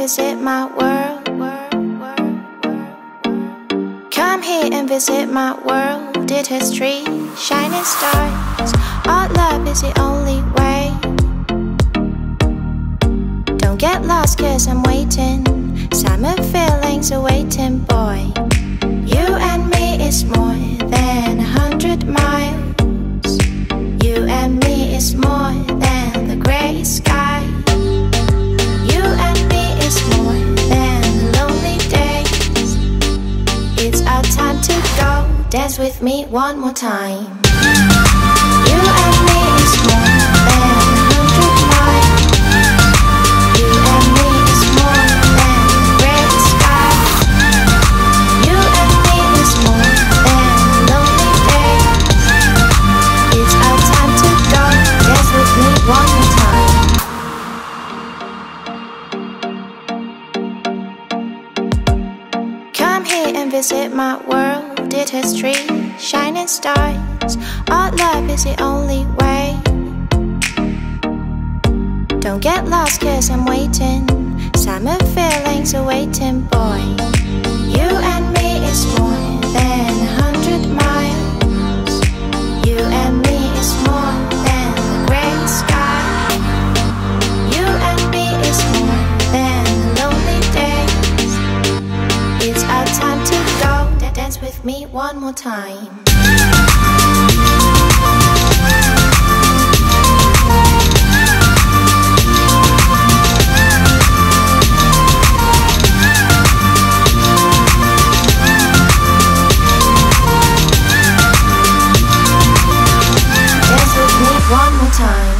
visit my world. Come here and visit my world. Did history, shining stars. Our love is the only way. Don't get lost cause I'm waiting. Summer feelings are waiting, boy. You and me is more than 100 miles. You and me is more than the grey sky. You and me is more than lonely days. It's our time to go. Dance with me one more time. You and me is more than 100 miles. You and me is more than the grey sky. You and me is more than lonely days. It's our time to go. Dance with me one more time. Come here and visit my world. Did history, shining stars. Our love is the only way. Don't get lost cause I'm waiting. Summer feelings are waiting, boy. You and me is more than 100 miles. You and me is more than the grey sky. You and me is more than lonely days. It's our time to go. Dance with me one more time. One more time.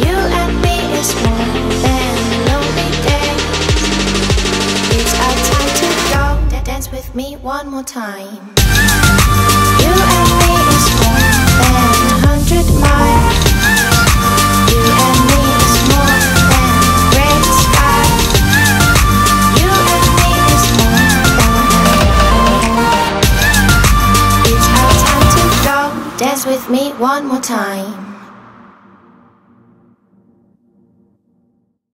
You and me is more than lonely days. It's our time to go. Dance with me one more time. You and me is more than 100 miles. You and me is more than grey sky. You and me is more than. It's our time to go. Dance with me one more time.